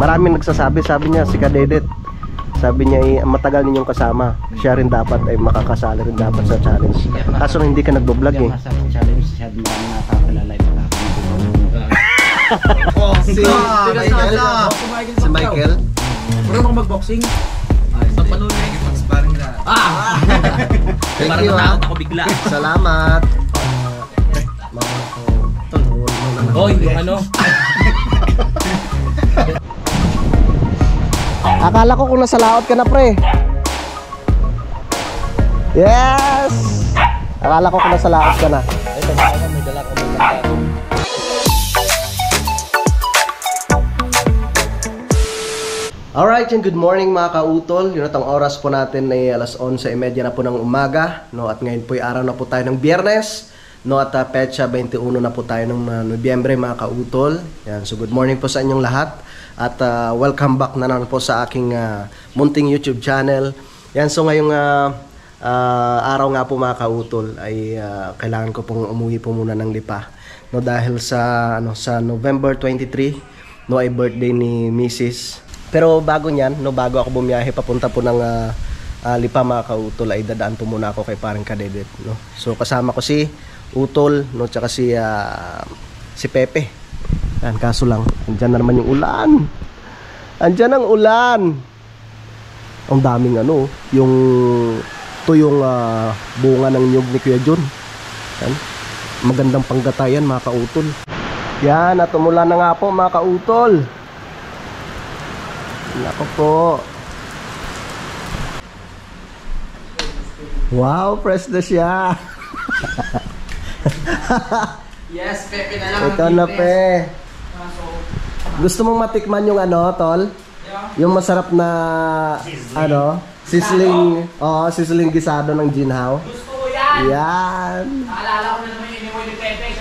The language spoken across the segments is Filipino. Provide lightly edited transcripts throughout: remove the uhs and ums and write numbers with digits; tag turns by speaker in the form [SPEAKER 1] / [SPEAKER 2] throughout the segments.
[SPEAKER 1] Maraming nagsasabi, sabi niya si Kadedet. Sabi niya matagal ninyong kasama. Siya rin dapat ay makakasali rin dapat sa challenge. Kaso hindi ka nagbo-vlog eh.
[SPEAKER 2] Sa challenge siya marami nakakilala ito.
[SPEAKER 1] Si Michael.
[SPEAKER 2] Pwede mo mag-boxing? Sa panuloy yung pag-sparring na.
[SPEAKER 1] Thank you ha.
[SPEAKER 2] Ako bigla.
[SPEAKER 1] Salamat.
[SPEAKER 2] Hoy, yung ano?
[SPEAKER 1] Akala ko kung nasa laot ka na, pre. Yes! Akala ko kung nasa laot ka na.
[SPEAKER 2] Ito ba ako may dala ko ng magkano?
[SPEAKER 1] Alright, and good morning mga kautol. Yun at ang oras po natin ay alas 11:30 na po ng umaga, no? At ngayon po ay araw na po tayo ng Biyernes, no? At petsa 21 na po tayo ng Nobyembre mga kautol. Yan, so good morning po sa inyong lahat. At welcome back na naman po sa aking munting YouTube channel. Yan, so ngayong araw nga po mga kautol ay kailangan ko pong umuwi po muna ng Lipa, no? Dahil sa sa November 23, no, ay birthday ni Mrs. Pero bago niyan, no, bago ako bumiyahe papunta po ng Lipa mga kautol, ay dadaan po muna ako kay parang Kadedet, no. So kasama ko si Utol, no, tsaka si Pepe. Yan, kaso lang, andyan na naman yung ulan. Andyan ang ulan. Ang daming yung tuyong bunga ng nyug ni Kuya John. Yan, magandang panggatayan mga kautol. Yan, at umulan na nga po mga kautol. Nako po. Wow, press na siya.
[SPEAKER 2] Yes, Pepe na lang.
[SPEAKER 1] Ito na, Pe. Gusto mong matikman yung tol? Yeah. Yung masarap na sizzling, sizzling gisado ng ginhaw.
[SPEAKER 2] Gusto ko yan.
[SPEAKER 1] Yan.
[SPEAKER 2] Naalala ko na naman yung iniwan ni Pepe.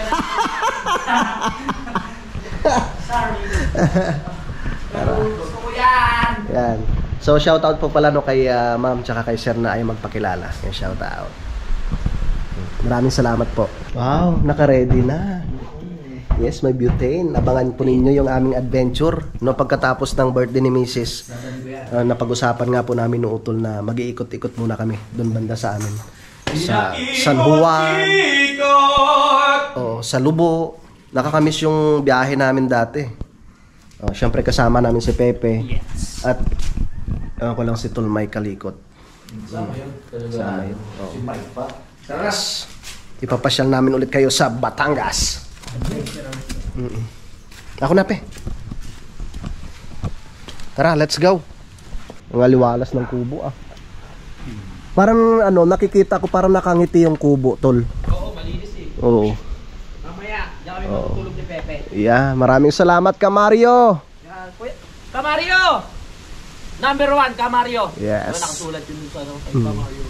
[SPEAKER 2] Sorry. Gusto ko yan.
[SPEAKER 1] Yan. So shoutout po pala kay ma'am tsaka kay sir na ay magpakilala. Yung shoutout. Maraming salamat po. Wow, naka-ready na. Yes, may butane. Abangan po ninyo yung aming adventure, no, pagkatapos ng birthday ni Mrs. Napag-usapan nga po namin no Utol na mag-iikot-ikot muna kami doon banda sa amin. Sa San Juan. Sa Lubo. Nakakamiss yung biyahe namin dati. Siyempre kasama namin si Pepe.
[SPEAKER 2] Yes.
[SPEAKER 1] At ko lang si Tol Mike Kalikot.
[SPEAKER 2] Sama yun.
[SPEAKER 1] Sama yun.
[SPEAKER 2] Si Mike pa.
[SPEAKER 1] Yes. Ipapasyal namin ulit kayo sa Batangas. Ako na, Pe. Tara, let's go. Ang aliwalas ng kubo Parang nakikita ko parang nakangiti yung kubo, Tol.
[SPEAKER 2] Oo, malinis eh.
[SPEAKER 1] Oo.
[SPEAKER 2] Mamaya, diyan kami magtutulog ni Pepe.
[SPEAKER 1] Yeah, maraming salamat, Kamario.
[SPEAKER 2] Kamario! Number 1, Kamario.
[SPEAKER 1] Yes.
[SPEAKER 2] Nakasulat yun sa Kamario.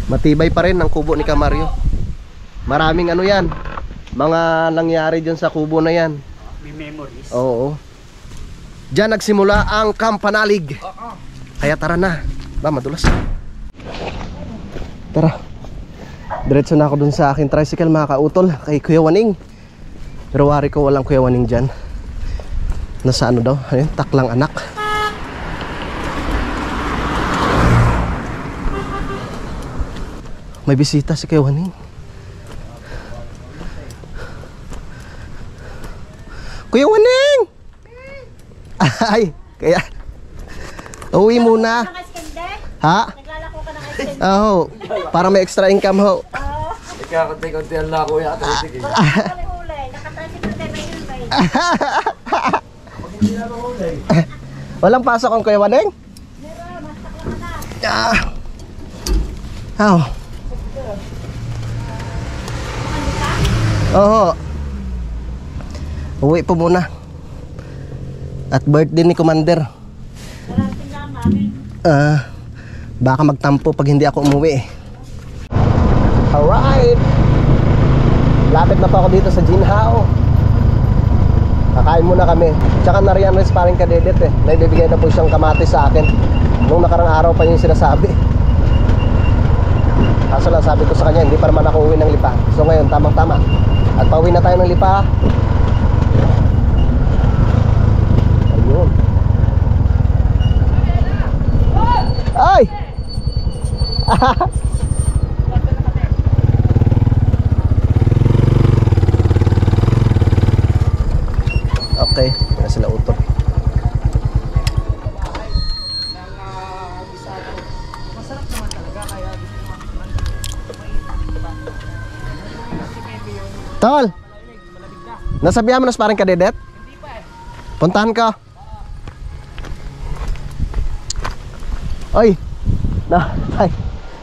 [SPEAKER 1] Matibay pa rin ang kubo ni Kamario. Maraming yan. Mga nangyari dyan sa kubo na yan.
[SPEAKER 2] May memories.
[SPEAKER 1] Oo. Diyan nagsimula ang Kampanalig. Kaya tara na. Ba, madulas. Tara. Diretso na ako dun sa aking tricycle mga kautol. Kay Kuya Waning. Pero wari ko walang Kuya Waning dyan. Nasa daw? Ayun, taklang anak. May bisita si Kuya Waning. Kuya Waning! Ay, kaya uwi muna. Ha?
[SPEAKER 3] Naglalako ka ng ice cream.
[SPEAKER 1] Oo, para may extra income ho.
[SPEAKER 2] Ikakunti-kunti ang lako yata. Sige.
[SPEAKER 3] Huli. Nakatricycle tayo may ilbay.
[SPEAKER 1] Walang pasok ang Kuya Waning?
[SPEAKER 3] Meron, basta ko na.
[SPEAKER 1] Oo. Uwi po muna. At birthday ni Commander.
[SPEAKER 3] Maraming naman.
[SPEAKER 1] Baka magtampo pag hindi ako umuwi. Alright. Lapit na pa ako dito sa Ginhaw. Kakain muna kami. Tsaka nariyan rin parang Kadedet naibibigay na po siyang kamatis sa akin. Nung nakarang araw pa yung sinasabi. Kaso lang sabi ko sa kanya, hindi pa naman ako uwi ng Lipa. So ngayon, tamang-tama. At pauwi na tayo ng Lipa. na sila Utol.
[SPEAKER 2] Masarap naman talaga kaya
[SPEAKER 1] Tol! Nasabihan mo na parang kadedet?
[SPEAKER 2] hindi pa eh.
[SPEAKER 1] Puntahan ka. Ay! Ay!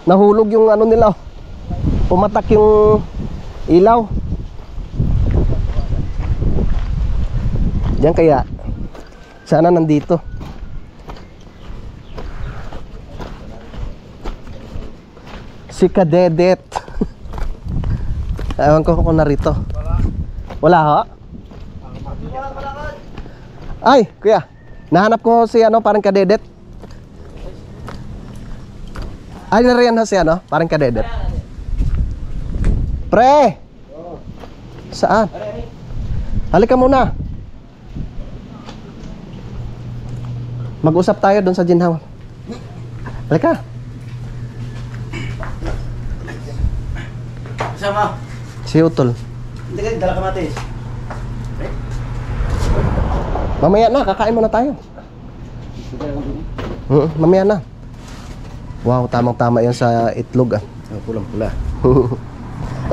[SPEAKER 1] Nahulog yung ano nila. Pumatak yung ilaw. Diyan kaya. Sana nandito. Si Kadedet. Ewan ko kung narito. Wala ho? Ay, kuya. Nahanap ko si ano, parang Kadedet. Ay, nariyan ho si ano, parang Kadedet. Pre! Saan? Halika muna. Mag-usap tayo doon sa ginhawa. Halika.
[SPEAKER 2] Sama.
[SPEAKER 1] Si Utol.
[SPEAKER 2] Hindi ka, dala kamatis.
[SPEAKER 1] Mamaya na, kakain muna tayo. Mamaya na. Wow, tamang-tama yan sa itlog ah.
[SPEAKER 2] Pulang-pula.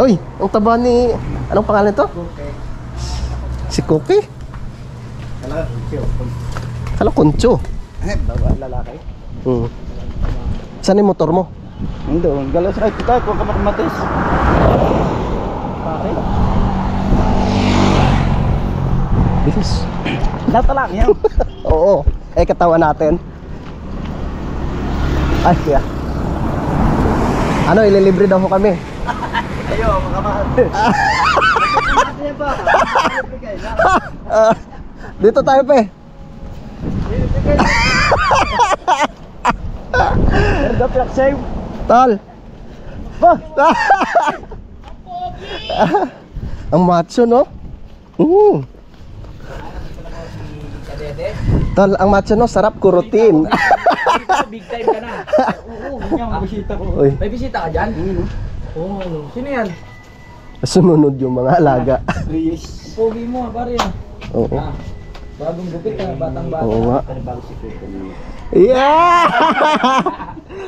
[SPEAKER 1] Uy, ang taba ni... Anong pangalan to? Si Cookie? Kala Concho.
[SPEAKER 2] Bawa lalaki.
[SPEAKER 1] Saan yung motor mo?
[SPEAKER 2] Hindi, galas ay kita kung kamatis. Pare.
[SPEAKER 1] Bilis.
[SPEAKER 2] Data lang yan.
[SPEAKER 1] Oo, katawan natin. Ay, kuya. Ano, ililibre daw ko kami.
[SPEAKER 2] Ayo, makamatis. Makamatis ba?
[SPEAKER 1] Dito tayo pe.
[SPEAKER 2] Erdo plak save.
[SPEAKER 1] Tol. Ba? Ang macho no? Tol, ang macho no, sarap kurutin.
[SPEAKER 2] Big time ka na. Oo, yan ang bisita ko.
[SPEAKER 1] Uy,
[SPEAKER 2] May bisita ka dyan? Oo. Sino yan?
[SPEAKER 1] sumunod yung mga alaga.
[SPEAKER 2] Reyes. Pogi mo, pare ah.
[SPEAKER 1] Oo.
[SPEAKER 2] Bagong gupit ah, batang-bata.
[SPEAKER 1] Oo nga.
[SPEAKER 2] Bago si Kuko.
[SPEAKER 1] Yeah!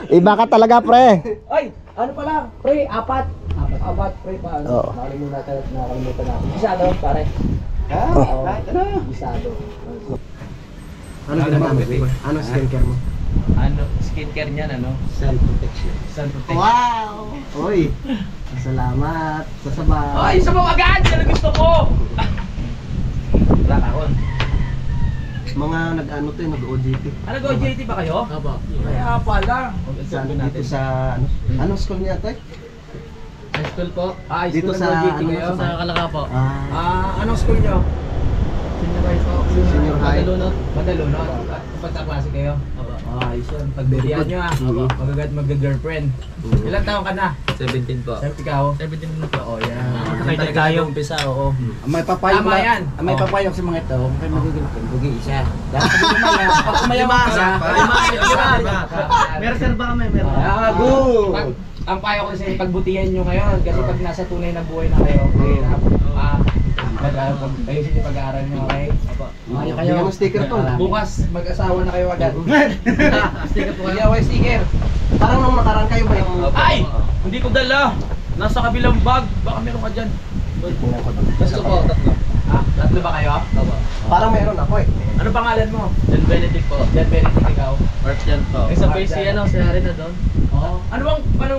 [SPEAKER 1] Iba ka talaga, pre.
[SPEAKER 2] Ay, ano pala? Pre, apat. Apat, pre pa.
[SPEAKER 1] Oo.
[SPEAKER 2] Nakalimutan natin. Bisado, pare. Ha?
[SPEAKER 1] Oh.
[SPEAKER 2] Bisado.
[SPEAKER 1] Ano ginagamit mo? Ano skincare mo?
[SPEAKER 2] Ano, skincare niyan, ano? Sun protection. Sun protection.
[SPEAKER 1] Wow! Uy, salamat sa sabay.
[SPEAKER 2] Ay, sa mga agad! Yan ang gusto ko! Rakakon.
[SPEAKER 1] Mga nag-ano to, nag-OJT.
[SPEAKER 2] Ano, go-JT ba kayo? Aba. Kaya pala.
[SPEAKER 1] Dito sa ano? Anong school niya to?
[SPEAKER 2] High school po? Ah, high
[SPEAKER 1] Dito
[SPEAKER 2] school
[SPEAKER 1] sa
[SPEAKER 2] nag-go-JT
[SPEAKER 1] ano,
[SPEAKER 2] kayo?
[SPEAKER 1] sa
[SPEAKER 2] Kalaka po.
[SPEAKER 1] Ah,
[SPEAKER 2] Anong school nyo? Senior high po.
[SPEAKER 1] Senior high.
[SPEAKER 2] Madalunot. Madalunot. Kapag klase kayo? Aba. Ah, ayos yun. Pagbirihan nyo ah.
[SPEAKER 1] Mhm.
[SPEAKER 2] Magagad mag-girlfriend. Ilan taon ka na?
[SPEAKER 4] 17 po.
[SPEAKER 2] Ikaw? 17 na po. Oh, yan.
[SPEAKER 4] Nakakita tayo umpisa, oo.
[SPEAKER 2] May papayo
[SPEAKER 4] Tama
[SPEAKER 2] yan.
[SPEAKER 4] May
[SPEAKER 2] papayo sa mga ito. Kung kayo magigilipin, bugi isa. Dahil pag umayaman ka,
[SPEAKER 4] May reserva kami, meron.
[SPEAKER 2] good. Ang payo ko sa inyo, pagbutihan nyo ngayon. Kasi pag nasa tunay na buhay na kayo, ayusin yung pag-aaral nyo, okay? Ayaw kayo.
[SPEAKER 1] Bigyan mo sticker to.
[SPEAKER 2] Bukas, mag-asawa na kayo agad. Sticker po kayo. Away sticker.
[SPEAKER 1] Parang nung nakaraan kayo ba yung...
[SPEAKER 4] Ay! Hindi ko dala. Nasa kabilang bag. Baka meron ka dyan.
[SPEAKER 2] Gusto po, tatlo. Tatlo ba kayo?
[SPEAKER 1] Parang meron ako eh.
[SPEAKER 2] Ano pangalan mo?
[SPEAKER 4] John Benedict po.
[SPEAKER 2] Jan Benedict, ikaw?
[SPEAKER 4] Mark Jan po.
[SPEAKER 2] Isa pa yung si ano, si
[SPEAKER 4] Harry na doon.
[SPEAKER 2] Oo. Ano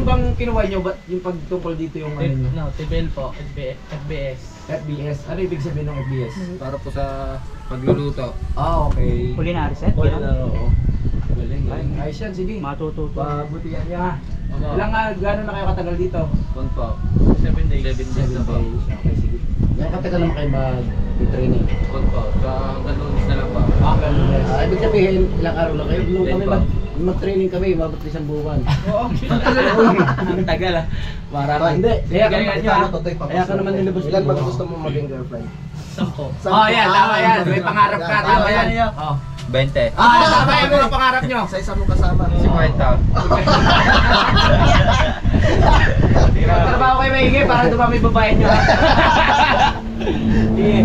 [SPEAKER 2] bang kinuha nyo? Ba't yung pagtungkol dito yung ano nyo?
[SPEAKER 4] No, TBL po. FBS.
[SPEAKER 2] FBS. Ano ibig sabihin ng FBS?
[SPEAKER 4] Para po sa pagluluto.
[SPEAKER 2] Ah, okay.
[SPEAKER 5] Culinary set,
[SPEAKER 2] Culinary,
[SPEAKER 5] yun.
[SPEAKER 2] oo. Galing. Ayos yan, sige.
[SPEAKER 5] Matututo.
[SPEAKER 2] Pabutihan niya ha.
[SPEAKER 4] Opo.
[SPEAKER 2] Gano'n na kayo katagal dito?
[SPEAKER 4] Kung po. 7 days. 7 days na po.
[SPEAKER 2] Okay, sige. Gano'n katagal naman kayo mag-training?
[SPEAKER 4] Kung po. Sa hanggang lunes na lang po.
[SPEAKER 2] Gano'n.
[SPEAKER 6] Ibig sabihin, ilang araw lang kayo. Nung
[SPEAKER 4] Then
[SPEAKER 6] kami
[SPEAKER 4] po.
[SPEAKER 6] mag-training kami, mabot isang buwan.
[SPEAKER 2] Oo. Ang tagal ha. Para ka.
[SPEAKER 1] Hindi.
[SPEAKER 2] Kaya galingan nyo ha.
[SPEAKER 1] Kaya ka naman nilabas. Ilan ba gusto mo maging girlfriend?
[SPEAKER 4] 10.
[SPEAKER 2] Oh, yan. Tama yan. May pangarap ka. Tama yan. Oh.
[SPEAKER 4] 20.
[SPEAKER 2] Tama yan mga pangarap nyo.
[SPEAKER 1] Sa isa mo kasama.
[SPEAKER 4] Si Kwarta.
[SPEAKER 2] Trabaho kayo maigi para dumami babae nyo ha. Sige.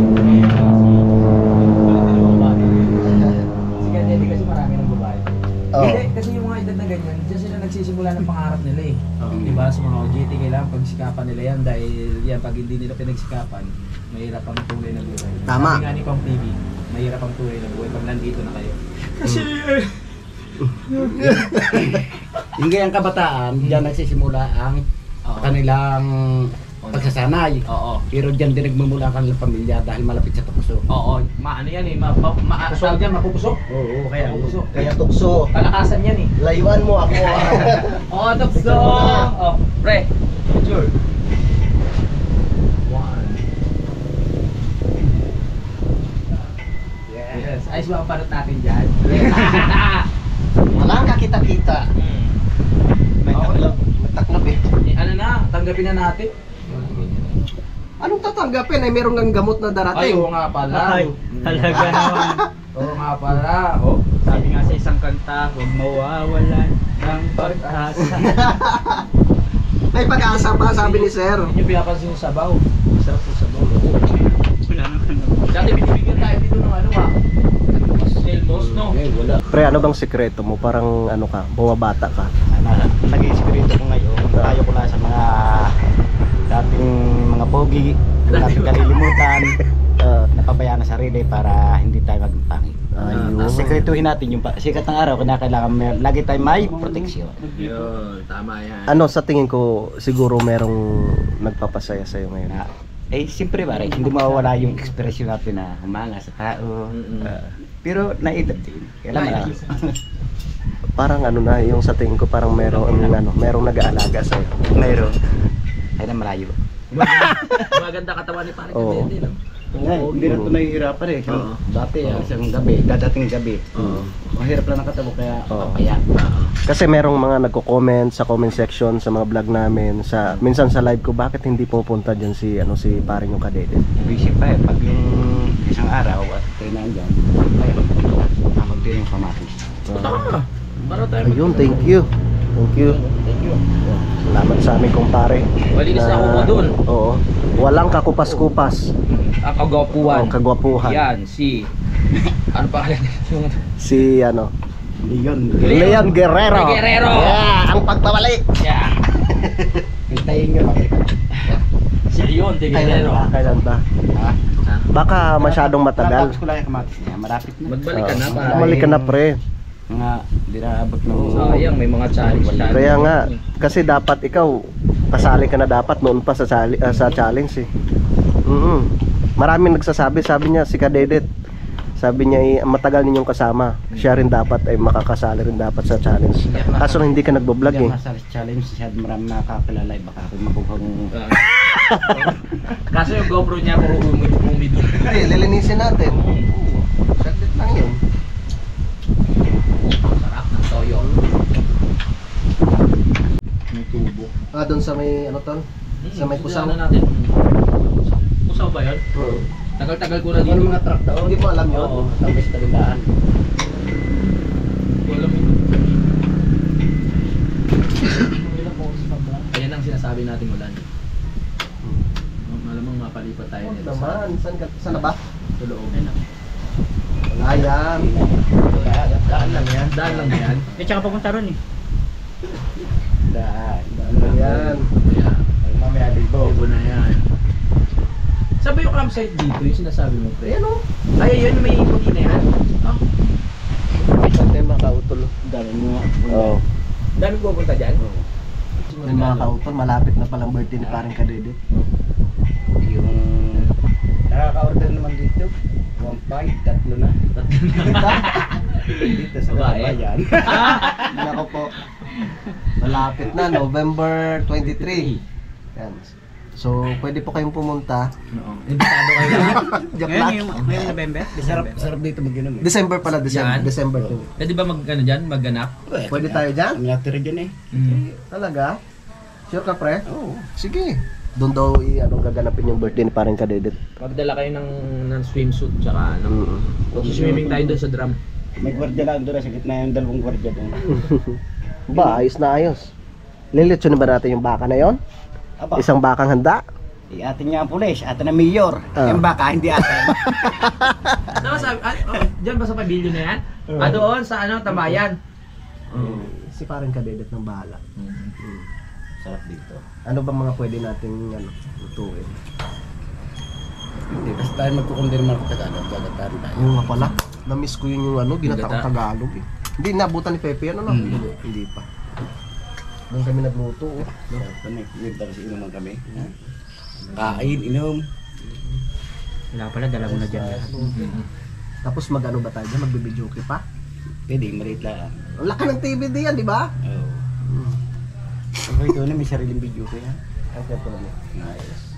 [SPEAKER 2] nagsisimula ng pangarap nila eh. Diba sa mga OJT kailangan pagsikapan nila yan dahil yan pag hindi nila pinagsikapan, mahirap ang tunay na buhay.
[SPEAKER 1] Tama.
[SPEAKER 2] Sabi nga ni Kong TV, mahirap ang tunay na buhay pag nandito na kayo. Kasi
[SPEAKER 6] Yung ganyang kabataan, diyan nagsisimula ang kanilang pagsasanay.
[SPEAKER 2] Oo.
[SPEAKER 6] Pero diyan din nagmumula ang kanilang pamilya dahil malapit sa tukso.
[SPEAKER 2] Oo, maano yan eh, tawag yan, mapupusok.
[SPEAKER 6] Oo, kaya
[SPEAKER 2] Mapupusok.
[SPEAKER 1] Kaya tukso.
[SPEAKER 2] Kalakasan yan eh.
[SPEAKER 1] Layuan mo ako.
[SPEAKER 2] Oo, tukso! Oh, pre. Sure. Yes. Ayos ba ang parot natin dyan?
[SPEAKER 1] Walang kakita-kita. May
[SPEAKER 2] Okay.
[SPEAKER 1] taklop. May taklop eh.
[SPEAKER 2] Ano na, tanggapin na natin.
[SPEAKER 1] Anong tatanggapin? Ay meron kang gamot na
[SPEAKER 2] Ay,
[SPEAKER 1] darating.
[SPEAKER 2] oo nga pala.
[SPEAKER 4] Ay, talaga naman.
[SPEAKER 2] Oo nga pala. Oh.
[SPEAKER 4] Sabi nga sa isang kanta, huwag mawawalan ng pag-asa.
[SPEAKER 1] May pag-asa pa, sabi ni Sir.
[SPEAKER 2] Hindi nyo pinapansin yung sabaw. Masarap yung sabaw.
[SPEAKER 4] Wala naman.
[SPEAKER 2] Dati binibigyan tayo dito ng ano ha? Selmos, no?
[SPEAKER 6] wala.
[SPEAKER 1] Pre, ano bang sikreto mo? Parang ano ka, bumabata ka.
[SPEAKER 5] Nag-i-espiritu ko ngayon, tayo ko na sa mga dating mga pogi, dating kalilimutan, napabayaan na sarili para hindi tayo magpangit.
[SPEAKER 1] Ayun.
[SPEAKER 5] Sekretuhin natin yung sikat ng araw, kailangan lagi tayo may proteksyon.
[SPEAKER 2] Yun, tama yan.
[SPEAKER 1] Ano sa tingin ko siguro merong nagpapasaya sa'yo ngayon?
[SPEAKER 5] Siyempre ba, hindi mawawala yung ekspresyon natin na humanga sa tao. Pero naidap din. Kailangan
[SPEAKER 1] Parang ano na, yung sa tingin ko parang merong nag-aalaga sa'yo.
[SPEAKER 5] mayroon. Ay na malayo.
[SPEAKER 2] Maganda katawan ni Pare
[SPEAKER 1] Oo.
[SPEAKER 2] Cadete, no?
[SPEAKER 5] Hindi na ito nahihirapan eh. Dati isang gabi, dadating gabi. Mahirap lang ang katabo kaya papayat.
[SPEAKER 1] Kasi merong mga nagko-comment sa comment section sa mga vlog namin, minsan sa live ko, bakit hindi pumupunta diyan si paring yung Kadede?
[SPEAKER 5] Busy pa eh. Pag yung isang araw at tayo na dyan, mayroon ako din yung pamatis.
[SPEAKER 2] Tama. Para tayo.
[SPEAKER 1] Ayun, thank you. Thank you. Salamat sa aming kumpare.
[SPEAKER 2] Malinis na ako mo dun.
[SPEAKER 1] Oo. Walang kakupas-kupas.
[SPEAKER 2] Ang kagwapuan.
[SPEAKER 1] Kagwapuhan.
[SPEAKER 2] Yan, si... Ano pa kaya?
[SPEAKER 1] Si Leon Guerrero.
[SPEAKER 2] Guerrero.
[SPEAKER 1] Yeah, ang pagbabalik.
[SPEAKER 2] Yeah.
[SPEAKER 6] Hintayin nyo, makikita.
[SPEAKER 2] Si Leon de Guerrero.
[SPEAKER 1] Kailan ba? Baka masyadong matagal.
[SPEAKER 5] Tapos ko lang yung kamatis niya, marapit na.
[SPEAKER 2] Magbalik ka na para...
[SPEAKER 1] Bumalik ka na, pre.
[SPEAKER 5] Mga di na abot ng...
[SPEAKER 2] Sayang, may mga challenge.
[SPEAKER 1] Kaya nga, kasi dapat ikaw kasali ka na dapat noon pa sa challenge eh. Maraming nagsasabi, sabi niya si Kadedet. Sabi niya matagal ninyong kasama. Siya rin dapat ay makakasali rin dapat sa challenge. Kaso hindi ka nagbo-vlog
[SPEAKER 5] Hindi
[SPEAKER 1] eh.
[SPEAKER 5] ako masali sa challenge, masyado marami nakakakilala, baka ako makuha ng...
[SPEAKER 2] Kaso yung GoPro niya puro umid.
[SPEAKER 1] Hindi, lilinisin natin. Saglit lang yun.
[SPEAKER 2] Sarap ng toyo.
[SPEAKER 4] May tubo.
[SPEAKER 1] Doon sa may ano tol? Sa may pusaw.
[SPEAKER 2] Ano natin? Pusaw ba yun? Tagal-tagal ko na
[SPEAKER 6] Ano
[SPEAKER 2] dito.
[SPEAKER 6] mga truck daw?
[SPEAKER 1] Hindi mo alam yun?
[SPEAKER 2] Oo.
[SPEAKER 6] Tapos talindaan.
[SPEAKER 2] Wala mo. Ayan ang sinasabi natin ulan. Malamang mapalipat tayo nito sa
[SPEAKER 1] Naman, saan na ba?
[SPEAKER 2] sa loob.
[SPEAKER 1] Wala yan.
[SPEAKER 2] Daan lang yan. Daan lang yan.
[SPEAKER 4] Eh, tsaka papunta ron eh.
[SPEAKER 6] Daan.
[SPEAKER 1] Wala yan.
[SPEAKER 2] Ayan.
[SPEAKER 6] Mamaya libo.
[SPEAKER 2] Libo na yan. Saan ba yung campsite dito? Yung sinasabi mo?
[SPEAKER 1] Ayan o.
[SPEAKER 2] Ay, yun may puti na yan. Ah,
[SPEAKER 1] Saan tayo mga kautol?
[SPEAKER 5] Dami mo nga.
[SPEAKER 1] Oo.
[SPEAKER 2] dami pupunta dyan.
[SPEAKER 1] Yung mga kautol, malapit na palang birthday ni paring Kadedet.
[SPEAKER 5] Yung...
[SPEAKER 6] Nakaka-order naman dito. 1.5, tatlo na. Dito sa
[SPEAKER 2] Babae.
[SPEAKER 6] Kabayan.
[SPEAKER 1] Nako po. Malapit na, November 23. Yan. So, pwede po kayong pumunta.
[SPEAKER 2] Invitado kayo lahat.
[SPEAKER 1] Joke
[SPEAKER 4] Ngayon,
[SPEAKER 1] lang.
[SPEAKER 4] ngayong November?
[SPEAKER 6] Sarap dito mag-inom eh.
[SPEAKER 1] December pala,
[SPEAKER 2] Yan.
[SPEAKER 1] December 2.
[SPEAKER 2] Pwede ba magganap?
[SPEAKER 1] Pwede tayo dyan?
[SPEAKER 6] Kami natira dyan eh.
[SPEAKER 1] Talaga? Sure ka, pre?
[SPEAKER 6] Oo.
[SPEAKER 1] Sige. Doon daw gaganapin yung birthday ni paring Kadedet.
[SPEAKER 2] Magdala kayo ng swimsuit tsaka ano. Swimming tayo doon sa drum.
[SPEAKER 5] May gwardiya lang doon sa gitna yung dalawang gwardiya doon.
[SPEAKER 1] Ba, ayos na ayos. Lilitsunin ba natin yung baka na yon?
[SPEAKER 5] Aba,
[SPEAKER 1] Isang bakang handa?
[SPEAKER 5] atin nga ang pulis, atin ang mayor. Yung baka, hindi atin.
[SPEAKER 2] Diyan ba sa pavilion na yan? Doon sa tambayan.
[SPEAKER 1] Si parang kadedet ng bahala.
[SPEAKER 5] Sarap dito.
[SPEAKER 1] Ano bang mga pwede nating lutuin?
[SPEAKER 6] Hindi, basta tayo magkukundir mga Tagalog, gagatahan tayo.
[SPEAKER 1] Yung nga pala, na-miss ko yung ginataang Tagalog eh. Hindi, nabutan ni Pepe yan, ano? Hindi pa. Doon kami nagluto.
[SPEAKER 6] Sarap na eh. Tapos inuman kami. Kain, inom.
[SPEAKER 4] Wala pala, dala mo na dyan lahat.
[SPEAKER 1] Tapos mag-ano ba tayo dyan? Magbibidyoke pa?
[SPEAKER 6] Pwede, maliit lang.
[SPEAKER 1] Ang laki ng TV din yan, di ba?
[SPEAKER 6] Oo. Ang ito na, may sariling video ko yan.
[SPEAKER 1] Ang kaya po
[SPEAKER 6] Nice.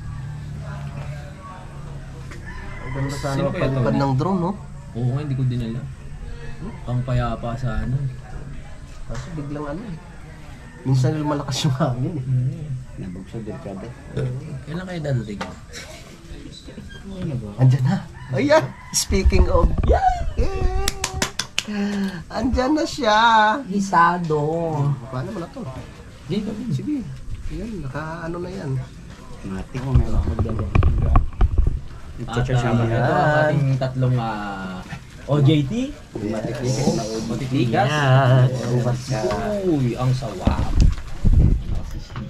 [SPEAKER 1] Ang ganda sana
[SPEAKER 2] Sino kaya
[SPEAKER 1] palipad
[SPEAKER 2] to?
[SPEAKER 1] ng drone, no?
[SPEAKER 2] Oo nga, hindi ko dinala. Ang payapa sa ano.
[SPEAKER 1] Kasi biglang minsan lumalakas yung hangin eh.
[SPEAKER 6] Nabugsod din ka ba?
[SPEAKER 2] Kailan kayo dadating?
[SPEAKER 1] Andyan na. Ayan, speaking of. Yeah. Andyan na siya.
[SPEAKER 2] Gisado.
[SPEAKER 1] Paano mo na to?
[SPEAKER 2] Hindi kami.
[SPEAKER 1] Sige. Yan, naka-ano na yan.
[SPEAKER 6] Mati ko, may mga magdala.
[SPEAKER 2] At ito ang ating tatlong OJT.
[SPEAKER 6] Matitigas na ulo.
[SPEAKER 2] Matitigas.
[SPEAKER 1] Yan.
[SPEAKER 2] Uy, ang sawap.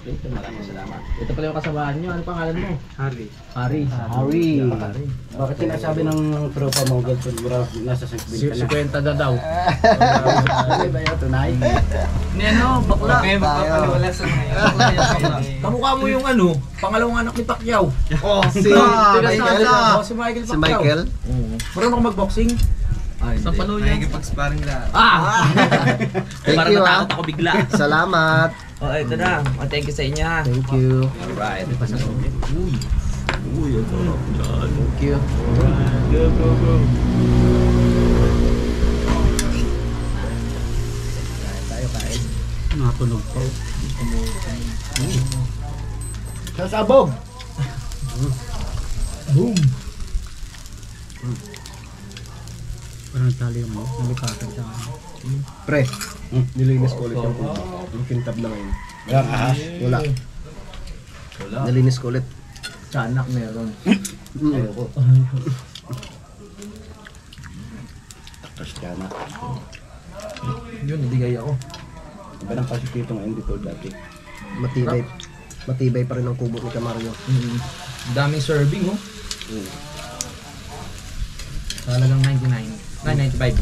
[SPEAKER 2] Ito, maraming salamat. Ito pala yung kasamahan nyo. Ano pangalan mo?
[SPEAKER 4] Harry.
[SPEAKER 2] Harry.
[SPEAKER 1] Harry.
[SPEAKER 2] Harry.
[SPEAKER 6] Bakit sinasabi ng tropa mo, girlfriend mo raw, nasa 50
[SPEAKER 2] Si
[SPEAKER 6] na?
[SPEAKER 2] kwenta na daw.
[SPEAKER 6] Ano ba yun, tunay?
[SPEAKER 2] Ni ano, bakla.
[SPEAKER 4] Okay, magpapaliwala sa ngayon.
[SPEAKER 2] Kamukha mo yung pangalawang anak ni Pacquiao.
[SPEAKER 1] Oh, si
[SPEAKER 2] Michael.
[SPEAKER 1] Michael.
[SPEAKER 2] Si Michael
[SPEAKER 1] Si
[SPEAKER 2] Pacquiao.
[SPEAKER 1] Michael.
[SPEAKER 2] Oo. Marunong ka mag-boxing? Sa panuyan.
[SPEAKER 4] Nakikipag-sparring lang.
[SPEAKER 1] Thank
[SPEAKER 2] Parang
[SPEAKER 1] you,
[SPEAKER 2] natakot ako bigla.
[SPEAKER 1] Salamat.
[SPEAKER 2] Ito na. Thank you sa inyo ha.
[SPEAKER 1] Thank you.
[SPEAKER 2] Alright. Uy. Uy, ito.
[SPEAKER 1] Thank you.
[SPEAKER 2] Go.
[SPEAKER 1] Tayo kain.
[SPEAKER 6] Natunog pa. Sasabog!
[SPEAKER 2] Boom.
[SPEAKER 6] Parang tali yung nalipatan siya.
[SPEAKER 1] Pre, nilinis ko ulit yung kubo. Yung kintab na ngayon.
[SPEAKER 6] Walang ahas.
[SPEAKER 1] Wala.
[SPEAKER 2] Wala.
[SPEAKER 1] Nalinis ko ulit.
[SPEAKER 2] Sa anak meron.
[SPEAKER 6] Ayoko. Takas ka na.
[SPEAKER 2] Yun, nadigay ako.
[SPEAKER 6] Iba ng pasikito ngayon dito dati.
[SPEAKER 1] Matibay. Matibay pa rin ang kubo ni Kamario.
[SPEAKER 2] Daming serving, oh. Talagang 99. 995.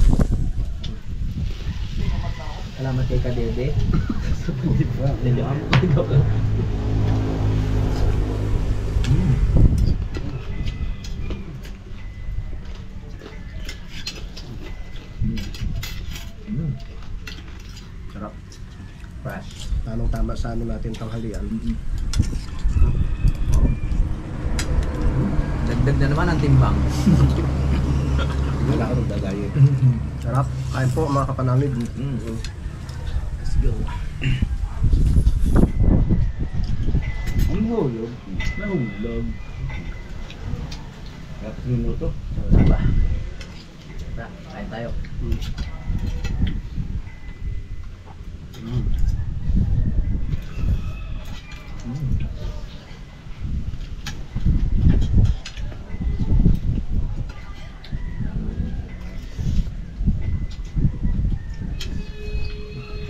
[SPEAKER 2] Salamat kay Kadede. Sarap. Fresh.
[SPEAKER 1] Tamang-tama sa ano natin tanghalian.
[SPEAKER 2] Dagdag na naman ang timbang.
[SPEAKER 6] Wala ka rin dagayo.
[SPEAKER 1] Sarap. Kain po mga kapanamid.
[SPEAKER 2] Let's go.
[SPEAKER 6] Ang hulog.
[SPEAKER 2] Nahulog.
[SPEAKER 6] Dapat minuto.
[SPEAKER 2] Wala ba? Tara, kain tayo.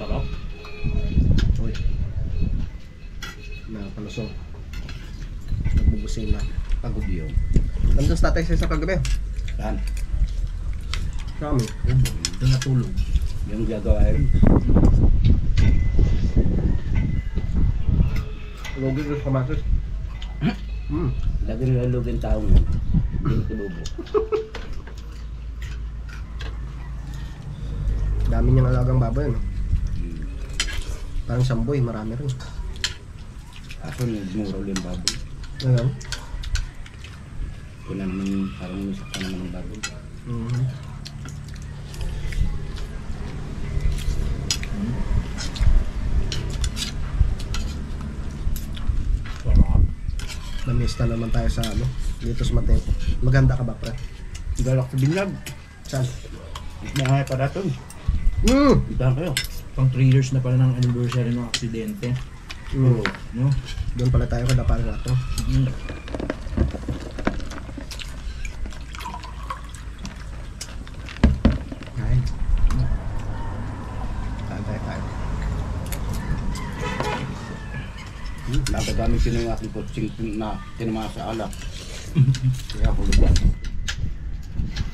[SPEAKER 2] Sarap.
[SPEAKER 1] Uy. Nakapalusong. Nagbubusin na.
[SPEAKER 6] Pagod yun.
[SPEAKER 1] Nandun sa tatay sa kagabi.
[SPEAKER 6] Saan?
[SPEAKER 1] Kami.
[SPEAKER 2] Ito natulog.
[SPEAKER 6] Yung gagawain.
[SPEAKER 1] Logi ko sa kamatis.
[SPEAKER 6] Lagi nilalugin taong yun. Hindi ko tububo.
[SPEAKER 1] Dami niyang alagang baboy. No? Parang samboy, marami rin.
[SPEAKER 6] Kaso nagmuro yung baboy.
[SPEAKER 1] Ayan.
[SPEAKER 6] Kung naman parang nusak ka naman ng baboy.
[SPEAKER 1] Namista naman tayo sa dito sa Mateo. Maganda ka ba, pre?
[SPEAKER 6] Galak sa binyag.
[SPEAKER 1] Saan?
[SPEAKER 6] May pa dato.
[SPEAKER 1] Mm.
[SPEAKER 6] Itahan kayo.
[SPEAKER 2] Pang 3 years na pala ng anniversary ng aksidente.
[SPEAKER 1] Mm.
[SPEAKER 2] No?
[SPEAKER 1] Doon pala tayo kada para nato. Kain. Kain tayo.
[SPEAKER 6] Napagamit yun yung aking kutsing na tinama sa alak. Kaya ako lubat.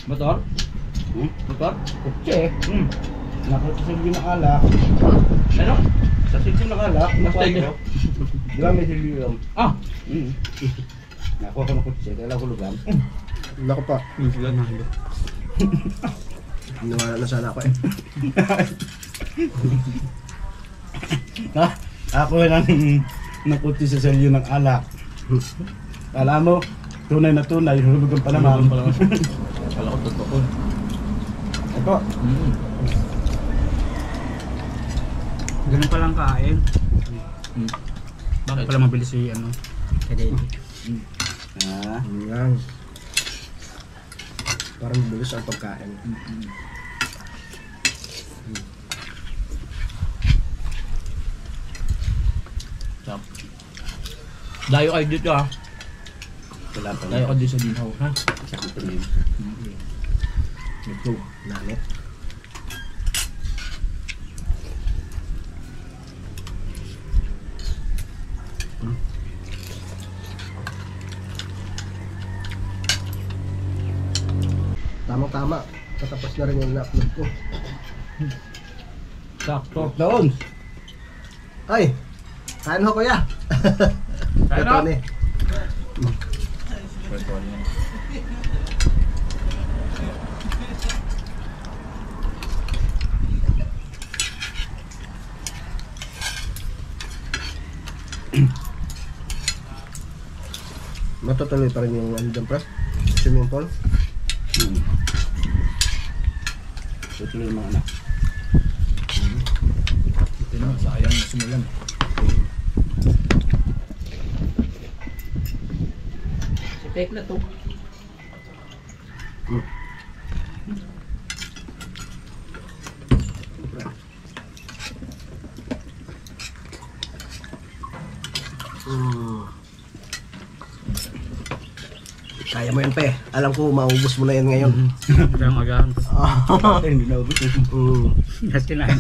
[SPEAKER 4] Motor? Motor?
[SPEAKER 6] Kutsi. Nakasilbi ng alak.
[SPEAKER 4] Ano?
[SPEAKER 6] Sa silbi ng alak, nakuha
[SPEAKER 4] Basta
[SPEAKER 6] ko. Di ba may silbi yun?
[SPEAKER 4] Ah!
[SPEAKER 6] Nakuha ko ng kutsi, kaya ako lugan.
[SPEAKER 1] Nako pa. Niwala na sana ako eh.
[SPEAKER 6] Ako lang nakutsi sa silbi ng alak. Alam mo, tunay na tunay, hulugan pa naman.
[SPEAKER 4] Kala ko totoo.
[SPEAKER 6] Ito,
[SPEAKER 4] Ganun palang kain. Bakit pala mabilis si ano?
[SPEAKER 1] Yan. Parang bilis ang pagkain.
[SPEAKER 4] Stop. Dayo kayo dito ha.
[SPEAKER 6] wala pa
[SPEAKER 4] Dayo kayo dito sa Dinaw ha.
[SPEAKER 6] Sakto na yun.
[SPEAKER 1] Ito, nanit. Tama-tama. Tatapos na rin yung na-upload ko.
[SPEAKER 4] Sakto.
[SPEAKER 6] Doon!
[SPEAKER 1] Ay! Kain ho kuya!
[SPEAKER 4] Kain
[SPEAKER 1] Ito
[SPEAKER 4] ho!
[SPEAKER 1] ni. Matutuloy pa rin yung ano dyan, pre? Swimming pool?
[SPEAKER 6] Tutuloy yung mga anak.
[SPEAKER 4] Ito na, sayang na simulan. Si Tekla to.
[SPEAKER 1] Kaya mo yan, pe. Alam ko, maubos mo na yan ngayon.
[SPEAKER 4] Kaya magahan ko.
[SPEAKER 6] Hindi na ubus.
[SPEAKER 4] Yes, kinain.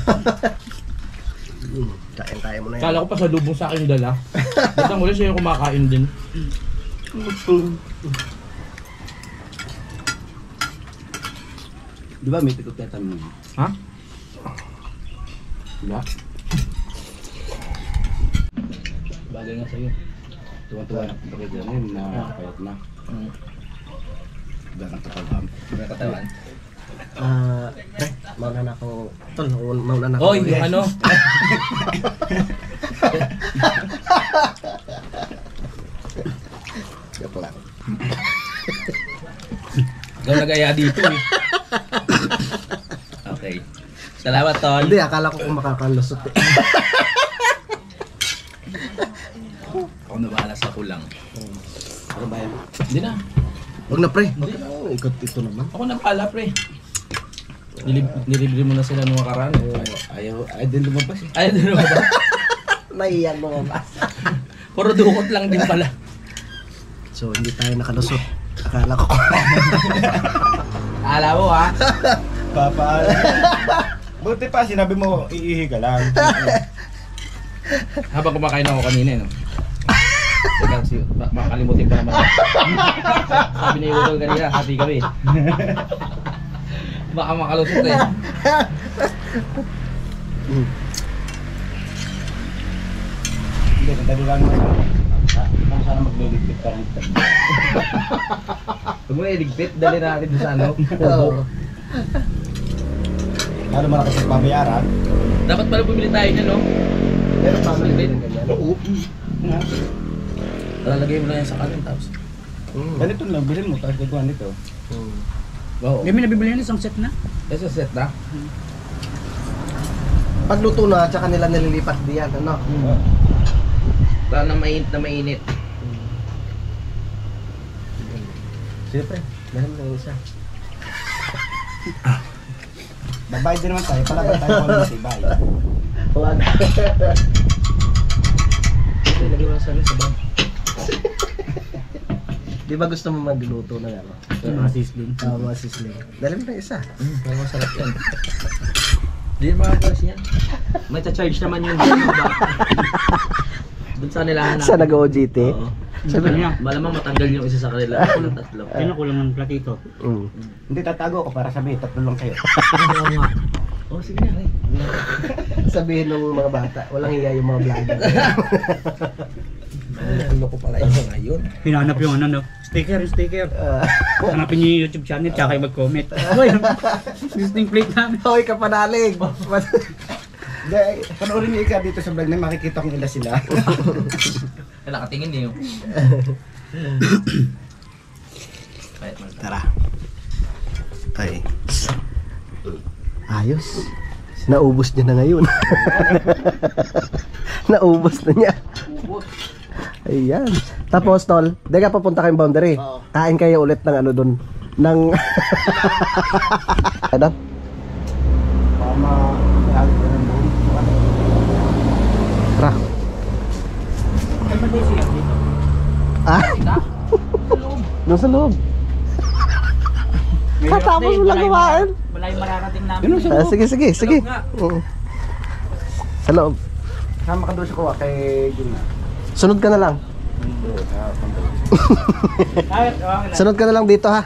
[SPEAKER 1] Kaya mo na yan.
[SPEAKER 4] Kala ko pa sa lubong sa akin dala. Ba't ang huli siya yung kumakain din?
[SPEAKER 6] Di ba may tikot-tetan mo?
[SPEAKER 4] Ha?
[SPEAKER 6] Wala.
[SPEAKER 4] Bagay nga sa'yo.
[SPEAKER 6] Tuwa-tuwa na pakita na yun na payat na. Ganang katawan.
[SPEAKER 4] May katawan.
[SPEAKER 1] Pre, mauna na ako. Tol, mauna na ako.
[SPEAKER 4] Oy, yung ano?
[SPEAKER 1] Joke lang.
[SPEAKER 4] Ikaw nag-aya dito eh. Okay. Salamat, Tol.
[SPEAKER 1] Hindi, akala ko kung makakalusot eh.
[SPEAKER 4] Ako na bahala sa kulang.
[SPEAKER 6] Ano ba yan?
[SPEAKER 4] Hindi na.
[SPEAKER 1] Huwag na, pre. Ikot ito naman.
[SPEAKER 4] Ako na bahala, pre. Nilibre mo na sila nung makaraan.
[SPEAKER 6] Ayaw din lumabas eh.
[SPEAKER 4] Ay, ano ba?
[SPEAKER 1] Naiyan mo ba?
[SPEAKER 4] Puro dukot lang din pala.
[SPEAKER 1] So, hindi tayo nakalusot. Akala ko.
[SPEAKER 4] Alam mo ha?
[SPEAKER 6] Papa. Buti pa sinabi mo iihi ka lang.
[SPEAKER 4] Habang kumakain ako kanina, no? Teka, makalimutin pa naman. Sabi ni Udol kanina, hati kami. Baka makalusot eh.
[SPEAKER 6] Hindi, nandali lang naman. Sana magliligpit ka rin.
[SPEAKER 4] Huwag mo na iligpit, dali natin doon sa ano.
[SPEAKER 1] Oo.
[SPEAKER 6] Lalo malaki sa pabayaran.
[SPEAKER 4] Dapat pala bumili tayo niya, no?
[SPEAKER 1] Pero family din ganyan.
[SPEAKER 6] Oo. Nga.
[SPEAKER 4] Lalagay mo na yan sa kanin, tapos.
[SPEAKER 6] Ganito lang, bilhin mo, tapos gagawa nito.
[SPEAKER 4] Wow.
[SPEAKER 2] May nabibili yan isang set na.
[SPEAKER 4] Esa set na?
[SPEAKER 1] Pagluto na, tsaka nila nililipat diyan, ano?
[SPEAKER 4] Wala na mainit na mainit.
[SPEAKER 1] Siyempre, meron na yung isa.
[SPEAKER 6] Babayad din naman tayo, palaban tayo kung ano matibay.
[SPEAKER 1] Huwag.
[SPEAKER 4] Lagay mo na sa bag.
[SPEAKER 1] Di ba gusto mo magluto ng ano?
[SPEAKER 2] Mga sisling.
[SPEAKER 1] Mga sisling. Dali mo na isa.
[SPEAKER 4] Pero masarap yan. Hindi makakalas yan. May charge naman yun. Diba? Doon sa nilahan
[SPEAKER 1] Sa nag-OGT?
[SPEAKER 4] Oo.
[SPEAKER 6] Sabi niya,
[SPEAKER 4] Malamang matanggal yung isa sa kanila. Ako tatlo.
[SPEAKER 6] kinukulang ng platito. Hindi tatago ko para sabihin, tatlo lang kayo.
[SPEAKER 4] Oo nga. Oh, sige na, Ray.
[SPEAKER 1] Sabihin ng mga bata, walang hiya yung mga vlogger. Ano ko pala ito ngayon?
[SPEAKER 6] Hinanap yung ano, no? Sticker. Hanapin niyo yung YouTube channel, tsaka kayo mag-comment. Uy, listing plate namin.
[SPEAKER 1] Hoy, kapanalig!
[SPEAKER 6] Hindi, panoorin niyo ika dito sa vlog na makikita kung ila sila.
[SPEAKER 4] Nakatingin niyo.
[SPEAKER 1] Tara. Ay. Ayos. Naubos niya na ngayon. Naubos na niya. Ayan. Tapos, tol, di ka papunta kayong boundary. Kain kayo ulit ng ano dun. Ng... Ano? Tara. Ah? Doon sa loob. Katapos mo lang kumain.
[SPEAKER 2] Wala yung mararating namin.
[SPEAKER 1] Sige. Oo. Sa loob.
[SPEAKER 6] Sama ka doon sa kuha kay Juna.
[SPEAKER 1] Sunod ka na lang. Sunod ka na lang dito ha.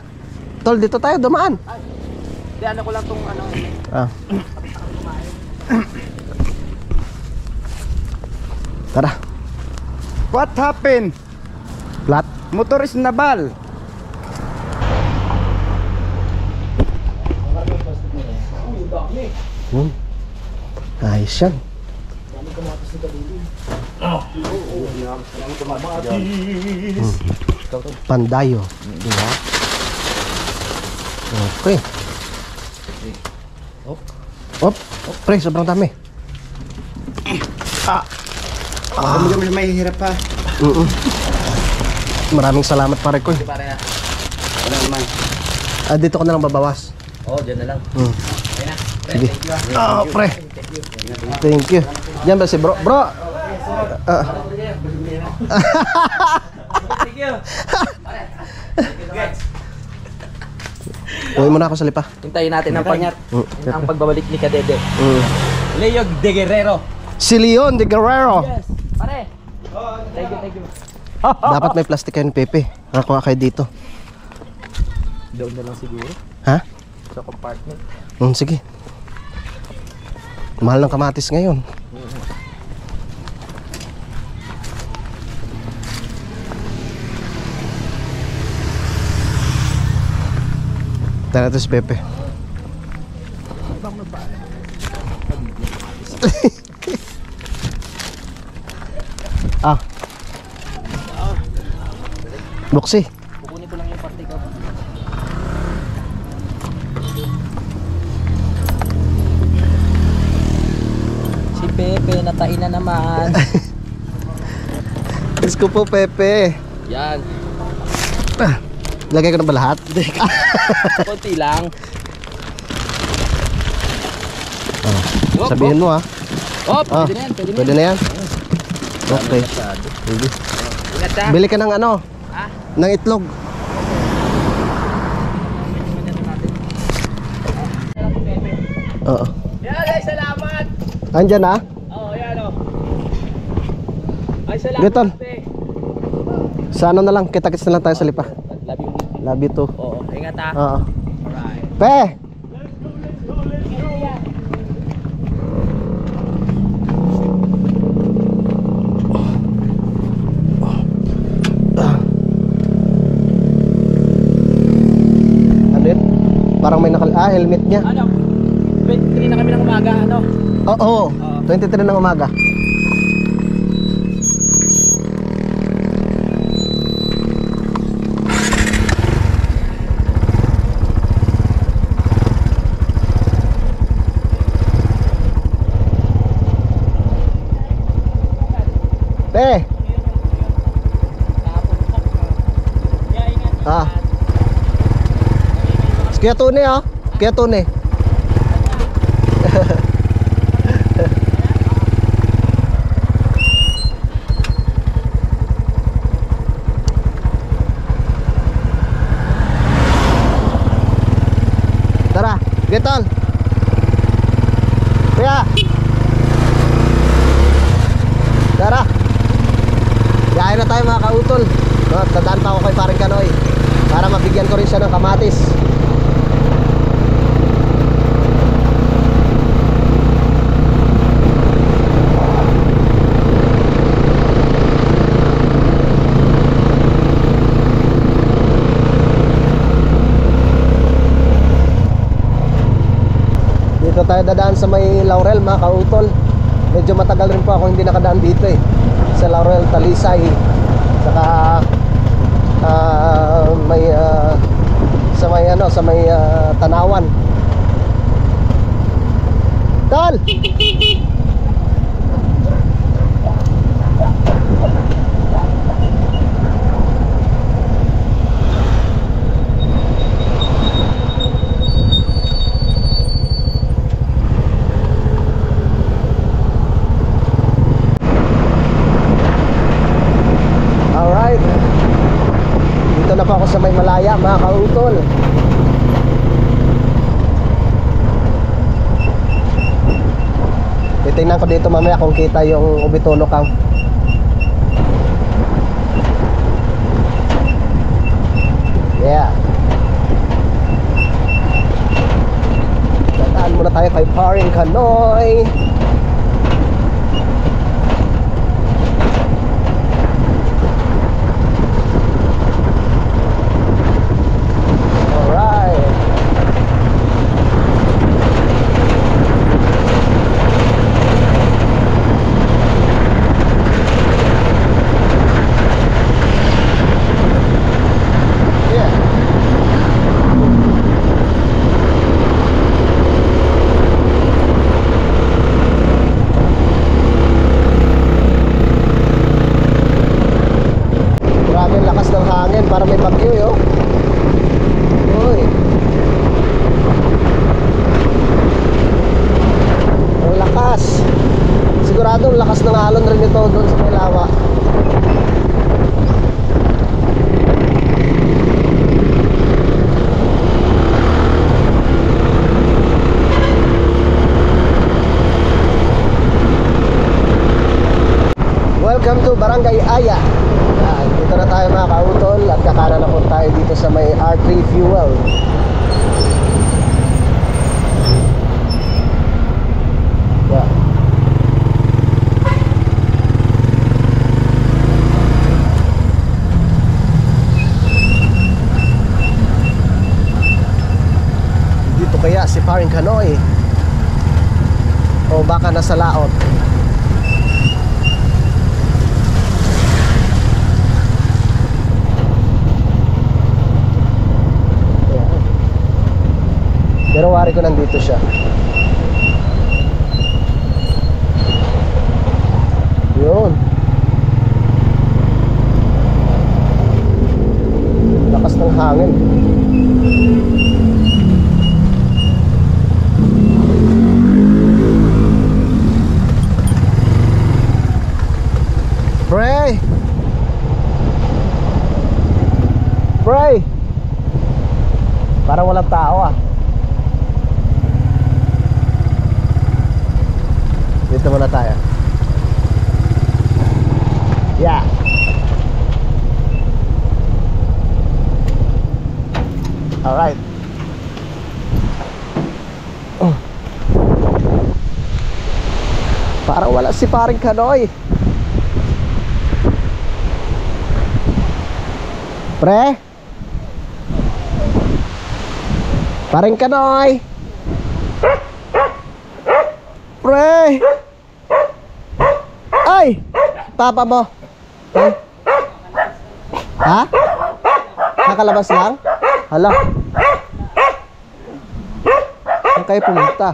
[SPEAKER 1] Tol, dito tayo dumaan.
[SPEAKER 2] Hindi, ano ko lang tong ano.
[SPEAKER 1] Ah. Tara.
[SPEAKER 6] What happened?
[SPEAKER 1] Flat.
[SPEAKER 6] Motor is nabal.
[SPEAKER 1] Ayos yan. Pandayo. Diba? Okay. Op. Pre, sobrang dami.
[SPEAKER 6] Kami mahihirap pa.
[SPEAKER 1] Maraming salamat pare ko.
[SPEAKER 4] Pare na.
[SPEAKER 6] Wala naman.
[SPEAKER 1] Dito ko na lang babawas.
[SPEAKER 4] Oo, dyan na lang. Okay na. Pre,
[SPEAKER 1] Sige.
[SPEAKER 4] thank you ah.
[SPEAKER 1] Pre. Thank you. Yan ba si bro? Bro!
[SPEAKER 4] Thank you.
[SPEAKER 1] Uwi muna ako sa lipa.
[SPEAKER 4] Hintayin natin ang pagbabalik ni Kadede. Leo de Guerrero.
[SPEAKER 1] Si Leon de Guerrero.
[SPEAKER 4] Yes. Pare. Thank you.
[SPEAKER 1] Dapat may plastic kayo ni Pepe. Nakakuha kayo dito.
[SPEAKER 4] Doon na lang siguro.
[SPEAKER 1] Ha?
[SPEAKER 4] Sa compartment.
[SPEAKER 1] Sige. Mahal ng kamatis ngayon. Tara natin si Pepe. Buksi.
[SPEAKER 4] Kukunin ko lang yung parte ko. Si Pepe, natain na naman.
[SPEAKER 1] Diyos ko po, Pepe.
[SPEAKER 4] Yan.
[SPEAKER 1] Lagay ko na ba lahat?
[SPEAKER 4] Konti lang.
[SPEAKER 1] Sabihin mo ha.
[SPEAKER 4] Pwede na yan.
[SPEAKER 1] Pwede na yan. Okay. Sige.
[SPEAKER 4] Ingat ha.
[SPEAKER 1] Bili ka ng ano? Ng itlog. Oo.
[SPEAKER 4] Yan guys, salamat.
[SPEAKER 1] Andyan ha?
[SPEAKER 4] Oo, yan o. Ay, salamat.
[SPEAKER 1] Getol. Sa ano na lang, kita-kits na lang tayo sa lipa.
[SPEAKER 4] Love you.
[SPEAKER 1] Love you too.
[SPEAKER 4] Oo, ingat ha.
[SPEAKER 1] Oo.
[SPEAKER 4] Alright.
[SPEAKER 1] Pe! Ano yun? Parang may helmet niya.
[SPEAKER 4] Ano? 23 na kami ng umaga, ano?
[SPEAKER 1] Oo, 23 ng umaga. Pe! Kaya Tony ah. Kaya Tony. Tara, Getol. Kaya. Tara. Kain na tayo mga kautol. No, at dadaan pa ako kay Paring Kanoy para mabigyan ko rin siya ng kamatis. Dito tayo dadaan sa may Laurel mga kautol. Medyo matagal rin po ako hindi nakadaan dito eh. Sa Laurel, Talisay. Saka sa may Tanawan. Tal! Dito na po ako sa may Malaya mga kautol. Titingnan ko dito mamaya kung kita yung Ubitono Camp. Yeah. Dadaan muna tayo kay Paring Kanoy. Para may bagyo yo. Uy. Ang lakas. Sigurado ang lakas ng alon rin ito doon sa may lawa. Welcome to Barangay Aya. Dito na tayo mga kautol at kakanan na po tayo dito sa may R3 Fuel. Yeah. Dito kaya si Paring Kanoy o baka nasa laot. Pero wari ko nandito siya. Yun. Lakas ng hangin. Pray! Pray! Parang walang tao ah. Dito muna tayo. Yeah. Alright. Parang wala si Paring Kanoy. Pre? Paring Kanoy. Pre! Ay! Papa mo. Ay. Ha? Nakalabas lang? Hala. Saan kayo pumunta?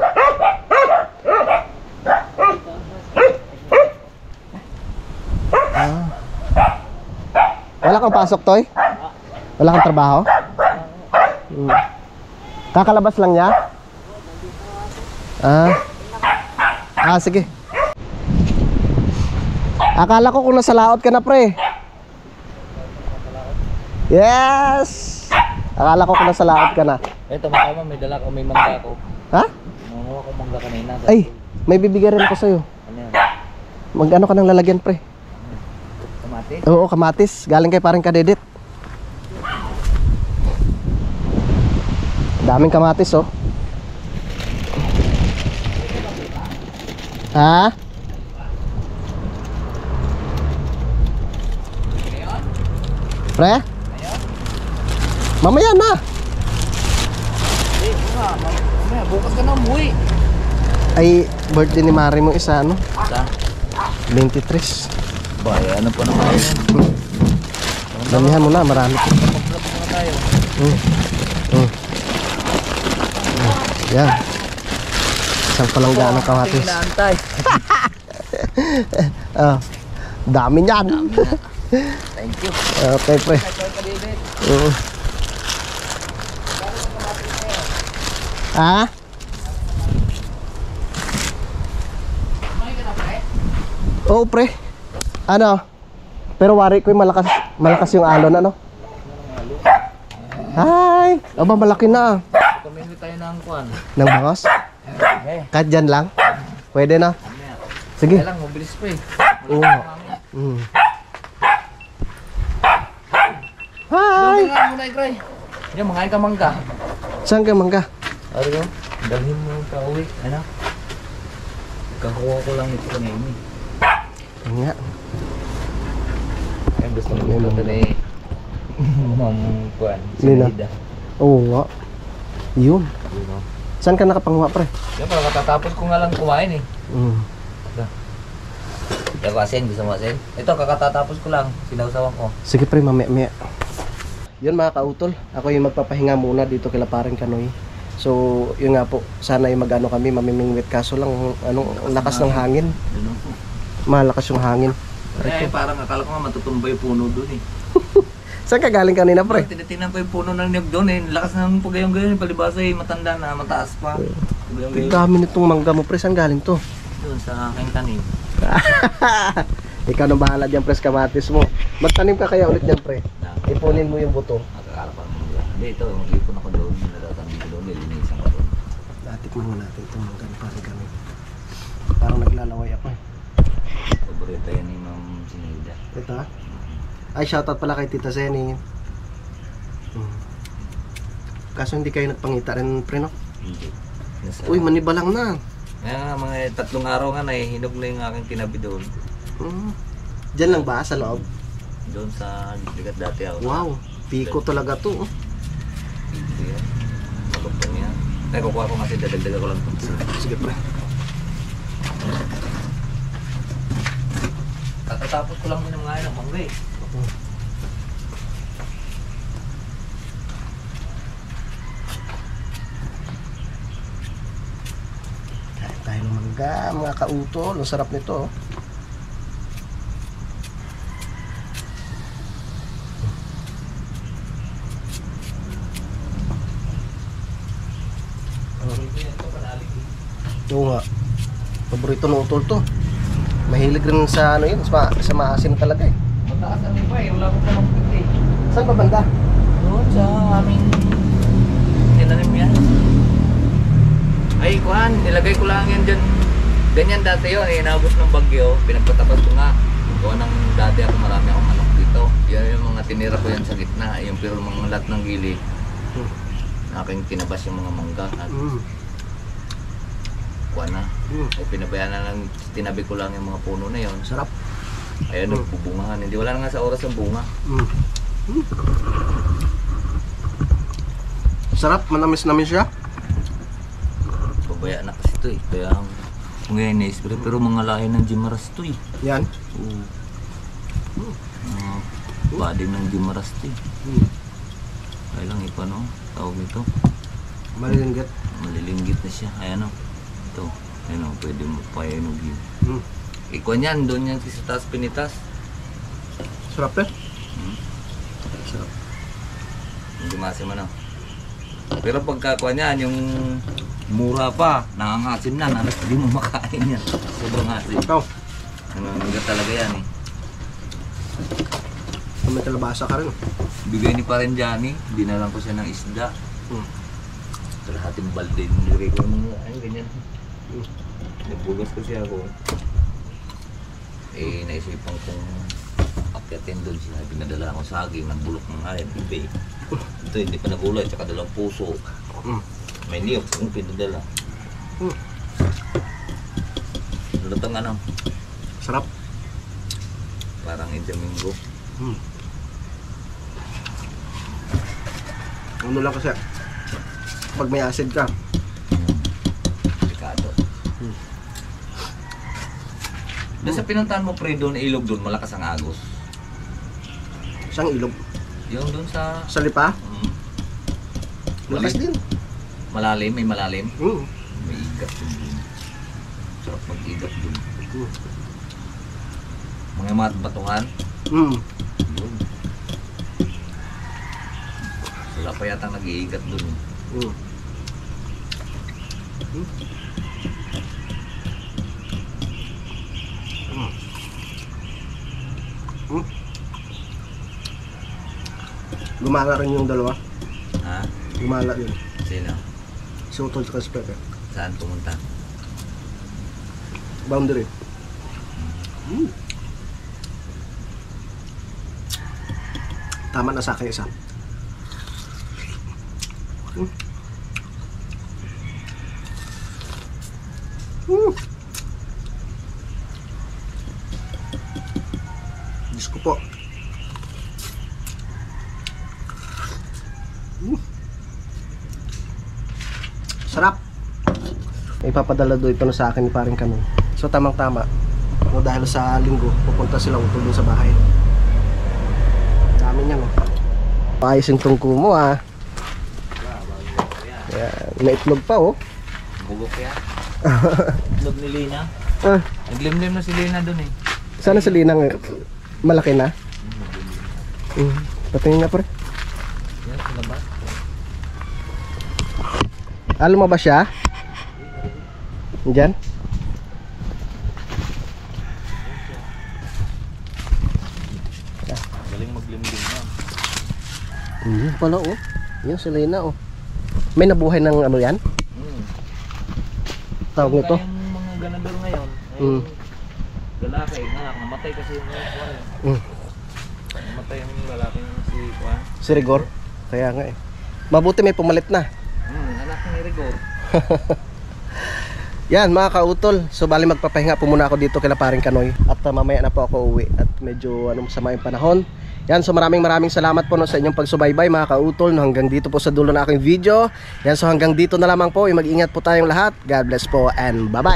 [SPEAKER 1] Ah. Wala kang pasok, Toy? Wala kang trabaho? Kakalabas lang niya? Sige. Akala ko kung nasa laot ka na, pre. Yes! Akala ko kung nasa laot ka na.
[SPEAKER 4] Ito, makama, may dala ko, may mangga ko.
[SPEAKER 1] Ha?
[SPEAKER 4] Nanguha ko mangga kanina.
[SPEAKER 1] Ay, may bibigyan rin ako sa'yo.
[SPEAKER 4] Ano yan?
[SPEAKER 1] Mag-ano ka ng lalagyan, pre?
[SPEAKER 4] Kamatis. Kamatis.
[SPEAKER 1] Oo, kamatis. Galing kay parang Kadedit. Daming kamatis, oh. Ha? Pre? Mamaya na.
[SPEAKER 4] Bukas ka na umuwi.
[SPEAKER 1] Ay, birthday ni Mari mo isa, ano?
[SPEAKER 4] Sa?
[SPEAKER 1] 23.
[SPEAKER 4] Baya, ano pa naman yun?
[SPEAKER 1] Damihan mo na, marami.
[SPEAKER 4] Magpapos na tayo.
[SPEAKER 1] Yan. Isang palang ng kamatis.
[SPEAKER 4] Inaantay.
[SPEAKER 1] Oh, dami niyan.
[SPEAKER 4] Thank you.
[SPEAKER 1] Okay, pre. Oo. Ha? Oo, pre. Ano? Pero wari ko yung malakas yung alon, ano? Hi! Aba, malaki na.
[SPEAKER 4] Kumain tayo ng kuwan.
[SPEAKER 1] Nang bangos? Kahit dyan lang? Pwede na? Sige.
[SPEAKER 4] Kaya lang, mabilis pa eh.
[SPEAKER 1] Oo. Hi!
[SPEAKER 4] Nga muna, Ikray. Yan, mangain ka mangga.
[SPEAKER 1] Saan ka mangga?
[SPEAKER 4] Ano ko? Dalhin mo ka uwi. Ano? Kakuha ko lang ito kanina eh.
[SPEAKER 1] Yan nga.
[SPEAKER 4] Kaya gusto mo ito na eh. Ma'am kuwan.
[SPEAKER 1] Nina.
[SPEAKER 4] Sinida.
[SPEAKER 1] Oo nga. Yun.
[SPEAKER 4] Yun o.
[SPEAKER 1] Saan ka nakapanguha, pre?
[SPEAKER 4] Yan, parang katatapos ko nga lang kumain eh.
[SPEAKER 1] Mm.
[SPEAKER 4] Ito asin, gusto mo asin? Ito, kakatatapos ko lang. Sinawsawan ko.
[SPEAKER 1] Sige, pre, mamaya. Yun mga kautol, ako yung magpapahinga muna dito kila parang Kanoy. So, yun nga po, sana yung mag-ano kami, mamimingwit. Kaso lang, ang lakas ng hangin. Malakas yung hangin.
[SPEAKER 4] Eh, parang akala ko nga matutumba yung puno doon eh.
[SPEAKER 1] Saan ka galing kanina, pre?
[SPEAKER 4] Tinitingnan ko yung puno ng niyog doon eh. Lakas ng pagayong-gayon. Palibasa eh, matanda na, mataas pa.
[SPEAKER 1] Ang
[SPEAKER 4] Pagayong-gayon.
[SPEAKER 1] dami nitong mangga mo, pre. Saan galing to?
[SPEAKER 4] Doon sa aking tanim.
[SPEAKER 1] Ikaw na bahala dyan, pre, sa kamatis mo. Magtanim ka kaya ulit dyan, pre. Ipunin mo yung buto.
[SPEAKER 4] Nakakarapan mo nila. Hindi, ito, yung ipon ako doon. Nadatanim ko doon, nilinisan ko doon.
[SPEAKER 1] Natikman mo natin itong mangga ni parang Kanoy. Parang naglalaway ako eh.
[SPEAKER 4] Paborito yan ni Ma'am Sinida.
[SPEAKER 1] Ito ha? Ay, shoutout pala kay Tita Zeni. Kaso hindi kayo nagpangita rin, pre, no?
[SPEAKER 4] Hindi.
[SPEAKER 1] Uy, maniba lang na.
[SPEAKER 4] Kaya nga, mga 3 araw nga na eh, hinog na yung aking tinabi doon.
[SPEAKER 1] Diyan lang ba? Sa loob?
[SPEAKER 4] Doon sa ligat dati ako.
[SPEAKER 1] Wow, piko talaga to. Oh.
[SPEAKER 4] Hindi yan. Malupong yan. Ay, kukuha ko kasi dadagdagan ko lang ito.
[SPEAKER 1] Sige, pre.
[SPEAKER 4] Katatapos ko lang din ng mga ng mangga eh.
[SPEAKER 1] Kain tayo ng mangga, mga kautol. Ang sarap nito. Oh. Oo nga. Paborito ng utol to. Mahilig rin sa ano yun, sa maasim talaga eh.
[SPEAKER 4] Mataas ang iba eh, wala ko pa mag-pit eh.
[SPEAKER 1] Saan ba banda?
[SPEAKER 4] Doon sa aming tinanim yan. Ay, kuhan, nilagay ko lang yan dyan. Ganyan dati yun, eh, inabot ng bagyo, pinagpatapas ko nga. Kuha ng dati ako, marami akong manok dito. Yan yung mga tinira ko yan sa gitna, yung pero mga lahat ng gilid. Aking tinabas yung mga mangga at kuha na. Ay, pinabayaan na lang, tinabi ko lang yung mga puno na yun.
[SPEAKER 1] Sarap.
[SPEAKER 4] Ayan, nagbubungahan. Hindi, wala na nga sa oras ng bunga.
[SPEAKER 1] Sarap, manamis-namis siya.
[SPEAKER 4] Pabaya na kasi ito eh. Kaya ngayon na-spray. Pero mga lahi ng Jimaras ito eh.
[SPEAKER 1] Yan.
[SPEAKER 4] Bading ng Jimaras ito eh. Kaya lang ipa no, tawag ito.
[SPEAKER 1] Malilinggit.
[SPEAKER 4] Malilinggit na siya. Ayan o. Ito. Ayan o, pwede mo payanog yun. Ikuan yan, doon yan sa taas pinitas.
[SPEAKER 1] Sarap eh. Sarap.
[SPEAKER 4] Hindi masim ano. Pero pagkakuha niyan, yung mura pa, nangangasim na, nalas hindi mo makain yan. Sobrang asim.
[SPEAKER 1] Ikaw,
[SPEAKER 4] Ano, hanggang talaga yan eh.
[SPEAKER 1] may kalabasa ka rin.
[SPEAKER 4] Bigay ni Parenjani, dinalan ko siya ng isda. Kalahating balde, nilagay ko ng ano, ganyan. Nabugas kasi ako. Eh, naisipan kong Kaya tendon siya, pinadala akong saging, nagbulok ng ayam, ibe. Ito hindi pa nagulay, tsaka dalang puso. May niyok, yung pinadala. Lulatang ano,
[SPEAKER 1] Sarap.
[SPEAKER 4] parang Indomingo.
[SPEAKER 1] Ano lang kasi, pag may acid ka,
[SPEAKER 4] Delikado. Doon sa pinuntahan mo pre, doon ilog doon, malakas ang agos.
[SPEAKER 1] isang ilog.
[SPEAKER 4] Yung doon sa...
[SPEAKER 1] Sa lipa, lakas din.
[SPEAKER 4] Malalim, may malalim.
[SPEAKER 1] Mm.
[SPEAKER 4] May igat doon. Sarap mag-igat doon. Mga batuhan.
[SPEAKER 1] Mm.
[SPEAKER 4] Yun. Wala pa yata nag-iigat doon.
[SPEAKER 1] Mm. Gumala rin yung dalawa.
[SPEAKER 4] Ha?
[SPEAKER 1] Gumala yun.
[SPEAKER 4] Sino?
[SPEAKER 1] Si Utol at si Pepe.
[SPEAKER 4] Saan pumunta?
[SPEAKER 1] Boundary. Tama na sa akin isa. Diyos ko po. Sarap. Ipapadala do ito na sa akin ni paring Kanon. So tamang tama. No, dahil sa linggo pupunta sila Utol dun sa bahay. Dami niyan, oh. Paayos yung tungko mo, ah. Yan. May itlog pa, oh.
[SPEAKER 4] Bugok yan. Itlog ni Lina.
[SPEAKER 1] Ah,
[SPEAKER 4] Naglimlim na si Lina doon eh.
[SPEAKER 1] sana sa linang malaki na. Patingin nga, pre.
[SPEAKER 4] Yan, sa labas.
[SPEAKER 1] Lumabas siya? Diyan?
[SPEAKER 4] Galing maglimlim yan.
[SPEAKER 1] Yun pala, oh. Yun si Lina, oh. May nabuhay ng ano yan? Tawag nito?
[SPEAKER 4] Yung mga ganador ngayon, ay lalaki, anak, namatay kasi yung Juan. Namatay yung lalaki yung si Juan.
[SPEAKER 1] Si Rigor? Kaya nga, eh. Mabuti may pumalit na.
[SPEAKER 4] Anak ni Rigor.
[SPEAKER 1] Yan mga kautol, so bali magpapahinga po muna ako dito kila paring Kanoy at mamaya na po ako uwi at medyo masama yung panahon. Yan, so maraming salamat po no, sa inyong pagsubaybay mga kautol no, hanggang dito po sa dulo na aking video. Yan, so hanggang dito na lamang po, mag-ingat po tayong lahat. God bless po and bye bye.